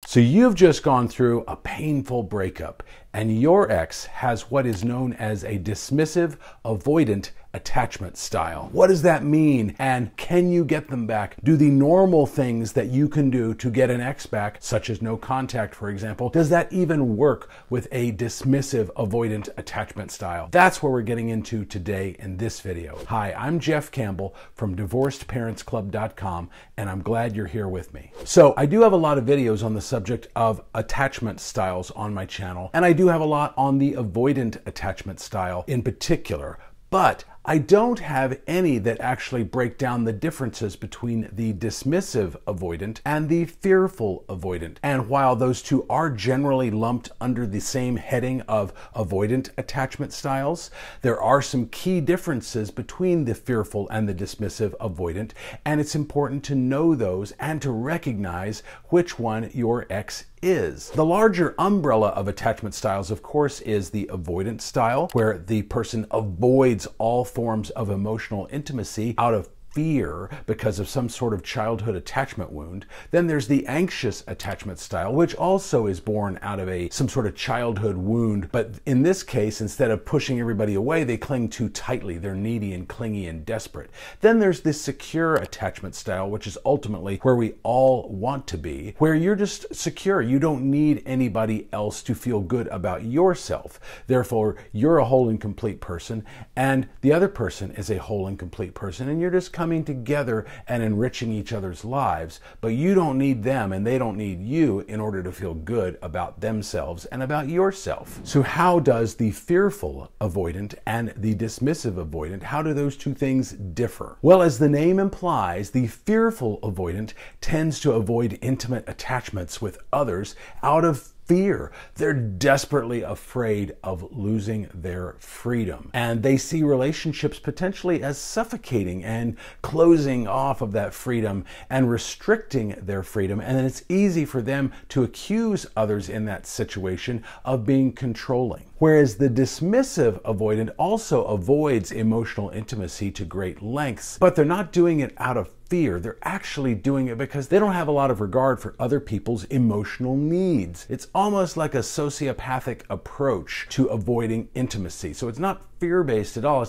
So you've just gone through a painful breakup, and your ex has what is known as a dismissive avoidant attachment style. What does that mean? And can you get them back? Do the normal things that you can do to get an ex back, such as no contact, for example, does that even work with a dismissive avoidant attachment style? That's what we're getting into today in this video. Hi, I'm Jeff Campbell from DivorcedParentsClub.com, and I'm glad you're here with me. So I do have a lot of videos on the subject of attachment styles on my channel, and I do have a lot on the avoidant attachment style in particular, but I don't have any that actually break down the differences between the dismissive avoidant and the fearful avoidant. And while those two are generally lumped under the same heading of avoidant attachment styles, there are some key differences between the fearful and the dismissive avoidant, and it's important to know those and to recognize which one your ex is. The larger umbrella of attachment styles, of course, is the avoidant style, where the person avoids all forms of emotional intimacy out of fear because of some sort of childhood attachment wound. Then there's the anxious attachment style, which also is born out of some sort of childhood wound, but in this case, instead of pushing everybody away, they cling too tightly. They're needy and clingy and desperate. Then there's this secure attachment style, which is ultimately where we all want to be, where you're just secure. You don't need anybody else to feel good about yourself. Therefore, you're a whole and complete person, and the other person is a whole and complete person, and you're just coming together and enriching each other's lives, but you don't need them and they don't need you in order to feel good about themselves and about yourself. So how does the fearful avoidant and the dismissive avoidant, how do those two things differ? Well, as the name implies, the fearful avoidant tends to avoid intimate attachments with others out of fear. They're desperately afraid of losing their freedom, and they see relationships potentially as suffocating and closing off of that freedom and restricting their freedom. And then it's easy for them to accuse others in that situation of being controlling. Whereas the dismissive avoidant also avoids emotional intimacy to great lengths, but they're not doing it out of fear. They're actually doing it because they don't have a lot of regard for other people's emotional needs. It's almost like a sociopathic approach to avoiding intimacy. So it's not fear-based at all.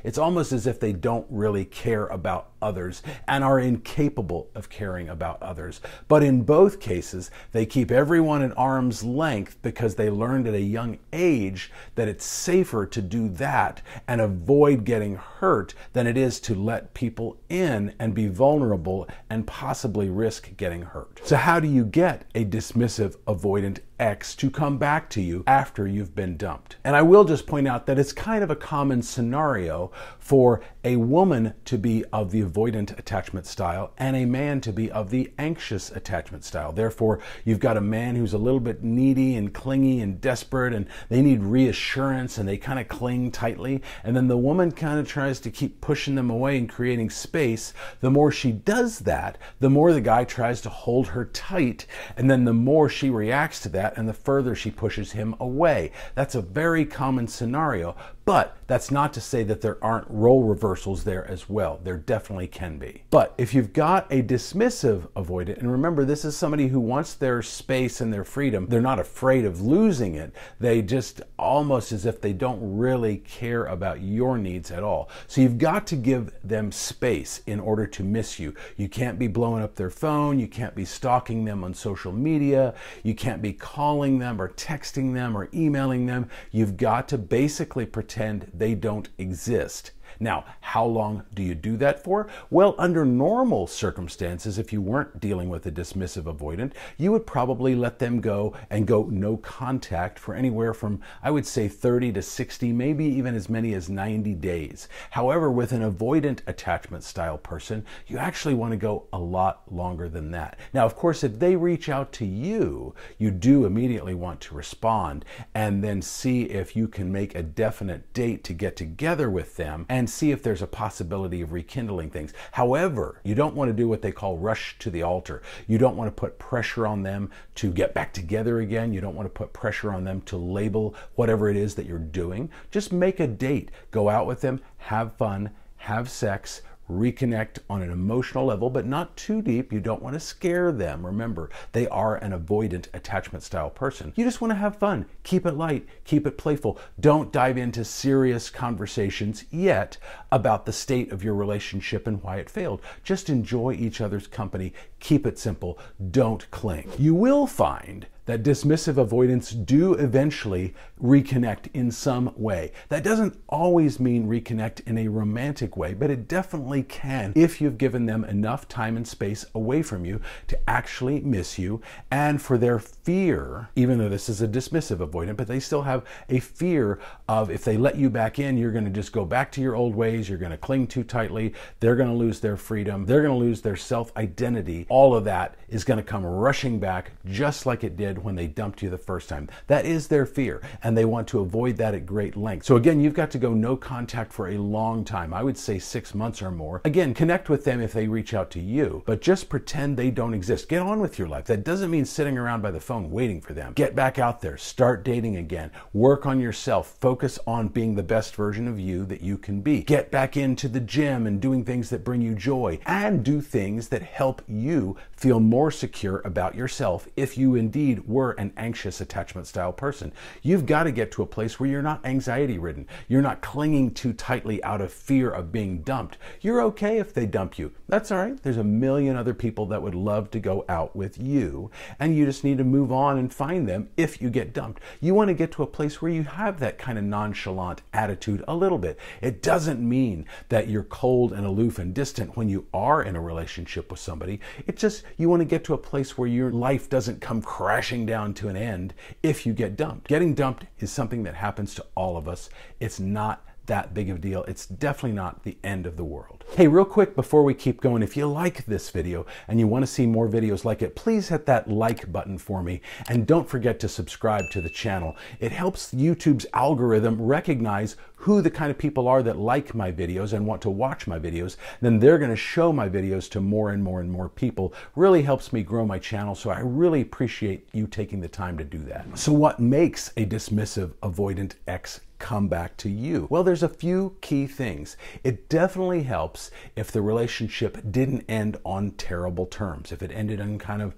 It's almost as if they don't really care about others and are incapable of caring about others. But in both cases, they keep everyone at arm's length because they learned at a young age that it's safer to do that and avoid getting hurt than it is to let people in and be vulnerable and possibly risk getting hurt. So how do you get a dismissive avoidant ex to come back to you after you've been dumped? And I will just point out that it's kind of a common scenario for a woman to be of the avoidant attachment style and a man to be of the anxious attachment style. Therefore, you've got a man who's a little bit needy and clingy and desperate, and they need reassurance and they kind of cling tightly. And then the woman kind of tries to keep pushing them away and creating space. The more she does that, the more the guy tries to hold her tight, and then the more she reacts to that and the further she pushes him away. That's a very common scenario, but that's not to say that there aren't role reversals there as well. There definitely can be. But if you've got a dismissive avoidant, and remember, this is somebody who wants their space and their freedom, they're not afraid of losing it. They just almost as if they don't really care about your needs at all. So you've got to give them space in order to miss you. You can't be blowing up their phone. You can't be stalking them on social media. You can't be calling them or texting them or emailing them. You've got to basically pretend they don't exist. Now, how long do you do that for? Well, under normal circumstances, if you weren't dealing with a dismissive avoidant, you would probably let them go and go no contact for anywhere from, I would say, 30 to 60, maybe even as many as 90 days. However, with an avoidant attachment style person, you actually want to go a lot longer than that. Now, of course, if they reach out to you, you do immediately want to respond and then see if you can make a definite date to get together with them and see if there's a possibility of rekindling things. However, you don't want to do what they call rush to the altar. You don't want to put pressure on them to get back together again. You don't want to put pressure on them to label whatever it is that you're doing. Just make a date. Go out with them, have fun, have sex, reconnect on an emotional level, but not too deep. You don't want to scare them. Remember, they are an avoidant attachment style person. You just want to have fun. Keep it light, keep it playful. Don't dive into serious conversations yet about the state of your relationship and why it failed. Just enjoy each other's company. Keep it simple. Don't cling. You will find that dismissive avoidants do eventually reconnect in some way. That doesn't always mean reconnect in a romantic way, but it definitely can if you've given them enough time and space away from you to actually miss you, and for their fear, even though this is a dismissive avoidant, but they still have a fear of if they let you back in, you're going to just go back to your old ways, you're going to cling too tightly, they're going to lose their freedom, they're going to lose their self-identity. All of that is going to come rushing back just like it did when they dumped you the first time. That is their fear, and they want to avoid that at great length. So again, you've got to go no contact for a long time. I would say 6 months or more. Again, connect with them if they reach out to you, but just pretend they don't exist. Get on with your life. That doesn't mean sitting around by the phone waiting for them. Get back out there. Start dating again. Work on yourself. Focus on being the best version of you that you can be. Get back into the gym and doing things that bring you joy, and do things that help you feel more secure about yourself if you indeed were an anxious attachment style person. You've got to get to a place where you're not anxiety ridden. You're not clinging too tightly out of fear of being dumped. You're okay if they dump you. That's all right. There's a million other people that would love to go out with you, and you just need to move on and find them if you get dumped. You want to get to a place where you have that kind of nonchalant attitude a little bit. It doesn't mean that you're cold and aloof and distant when you are in a relationship with somebody. It's just you want to get to a place where your life doesn't come crashing down to an end if you get dumped. Getting dumped is something that happens to all of us. It's not that big of a deal. It's definitely not the end of the world. Hey, real quick before we keep going, if you like this video and you want to see more videos like it, please hit that like button for me, and don't forget to subscribe to the channel. It helps YouTube's algorithm recognize who the kind of people are that like my videos and want to watch my videos. Then they're going to show my videos to more and more and more people. Really helps me grow my channel, so I really appreciate you taking the time to do that. So what makes a dismissive avoidant ex come back to you? Well, there's a few key things. It definitely helps if the relationship didn't end on terrible terms. If it ended on kind of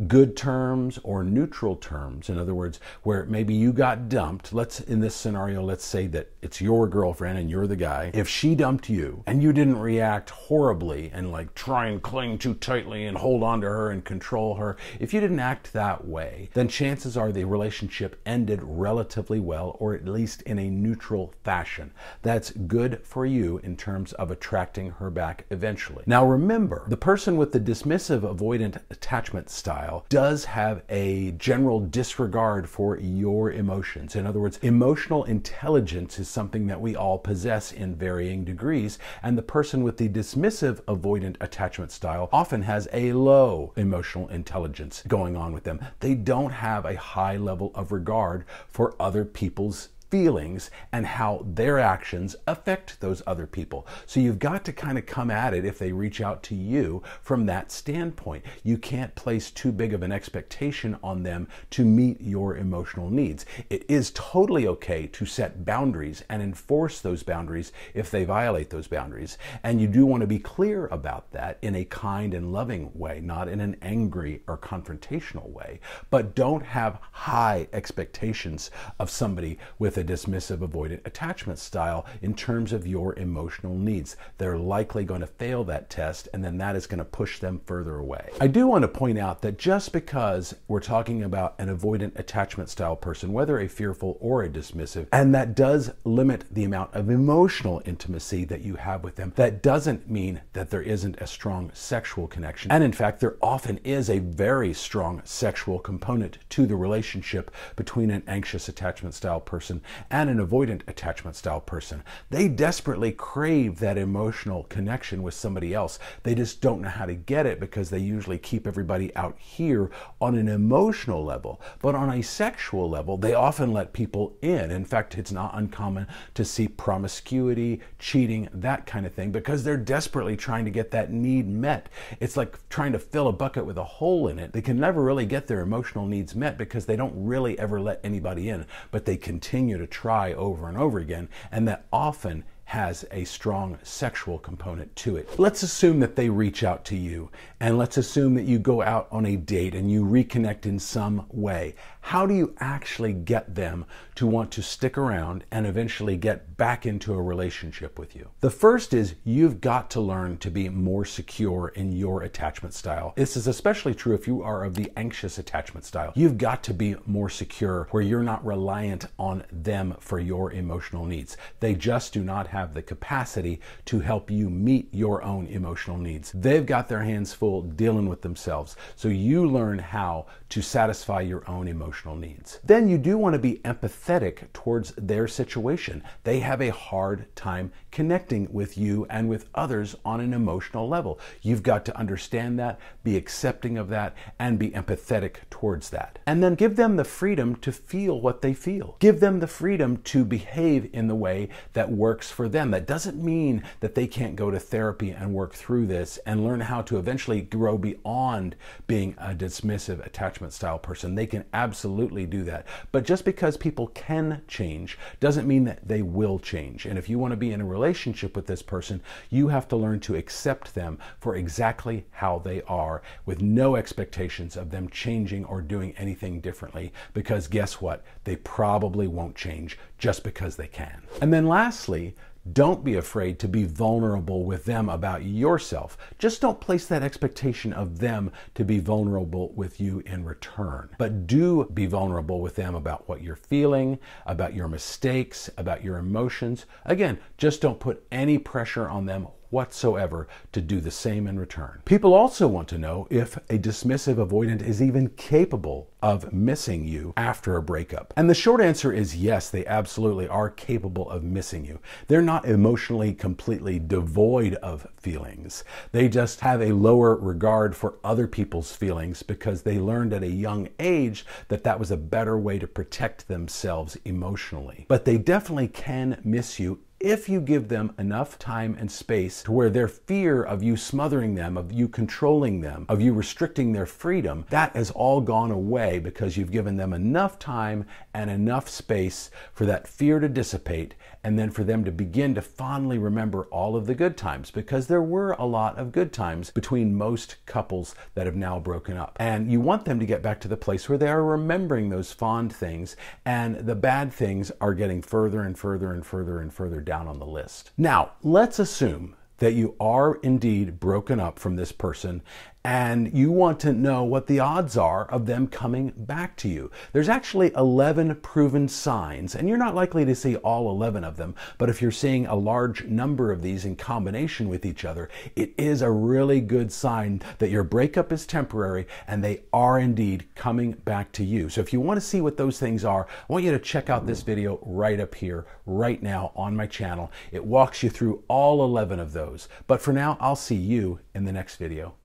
good terms or neutral terms, in other words, where maybe you got dumped. In this scenario, let's say that it's your girlfriend and you're the guy. If she dumped you and you didn't react horribly and like try and cling too tightly and hold on to her and control her, if you didn't act that way, then chances are the relationship ended relatively well, or at least in a neutral fashion. That's good for you in terms of attracting her back eventually. Now remember, the person with the dismissive avoidant attachment style does have a general disregard for your emotions. In other words, emotional intelligence is something that we all possess in varying degrees, and the person with the dismissive avoidant attachment style often has a low emotional intelligence going on with them. They don't have a high level of regard for other people's feelings and how their actions affect those other people. So you've got to kind of come at it if they reach out to you from that standpoint. You can't place too big of an expectation on them to meet your emotional needs. It is totally okay to set boundaries and enforce those boundaries if they violate those boundaries. And you do want to be clear about that in a kind and loving way, not in an angry or confrontational way. But don't have high expectations of somebody with a dismissive avoidant attachment style in terms of your emotional needs. They're likely going to fail that test, and then that is going to push them further away. I do want to point out that just because we're talking about an avoidant attachment style person, whether a fearful or a dismissive, and that does limit the amount of emotional intimacy that you have with them, that doesn't mean that there isn't a strong sexual connection. And in fact, there often is a very strong sexual component to the relationship between an anxious attachment style person and an avoidant attachment style person. They desperately crave that emotional connection with somebody else. They just don't know how to get it because they usually keep everybody out here on an emotional level. But on a sexual level, they often let people in. In fact, it's not uncommon to see promiscuity, cheating, that kind of thing, because they're desperately trying to get that need met. It's like trying to fill a bucket with a hole in it. They can never really get their emotional needs met because they don't really ever let anybody in, but they continue to try over and over again, and that often has a strong sexual component to it. Let's assume that they reach out to you, and let's assume that you go out on a date and you reconnect in some way. How do you actually get them to want to stick around and eventually get back into a relationship with you? The first is you've got to learn to be more secure in your attachment style. This is especially true if you are of the anxious attachment style. You've got to be more secure where you're not reliant on them for your emotional needs. They just do not have the capacity to help you meet your own emotional needs. They've got their hands full dealing with themselves. So you learn how to satisfy your own emotional needs. Then you do want to be empathetic towards their situation. They have a hard time connecting with you and with others on an emotional level. You've got to understand that, be accepting of that, and be empathetic towards that. And then give them the freedom to feel what they feel. Give them the freedom to behave in the way that works for them. That doesn't mean that they can't go to therapy and work through this and learn how to eventually grow beyond being a dismissive attachment style person. They can absolutely do that. But just because people can change doesn't mean that they will change. And if you want to be in a relationship with this person, you have to learn to accept them for exactly how they are, with no expectations of them changing or doing anything differently, because guess what? They probably won't change just because they can. And then lastly, don't be afraid to be vulnerable with them about yourself. Just don't place that expectation of them to be vulnerable with you in return. But do be vulnerable with them about what you're feeling, about your mistakes, about your emotions. Again, just don't put any pressure on them whatsoever to do the same in return. People also want to know if a dismissive avoidant is even capable of missing you after a breakup. And the short answer is yes, they absolutely are capable of missing you. They're not emotionally completely devoid of feelings. They just have a lower regard for other people's feelings because they learned at a young age that that was a better way to protect themselves emotionally. But they definitely can miss you if you give them enough time and space to where their fear of you smothering them, of you controlling them, of you restricting their freedom, that has all gone away because you've given them enough time and enough space for that fear to dissipate, and then for them to begin to fondly remember all of the good times, because there were a lot of good times between most couples that have now broken up. And you want them to get back to the place where they are remembering those fond things, and the bad things are getting further and further and further and further down on the list. Now, let's assume that you are indeed broken up from this person and you want to know what the odds are of them coming back to you. There's actually 11 proven signs, and you're not likely to see all 11 of them, but if you're seeing a large number of these in combination with each other, it is a really good sign that your breakup is temporary and they are indeed coming back to you. So if you want to see what those things are, I want you to check out this video right up here, right now on my channel. It walks you through all 11 of those. But for now, I'll see you in the next video.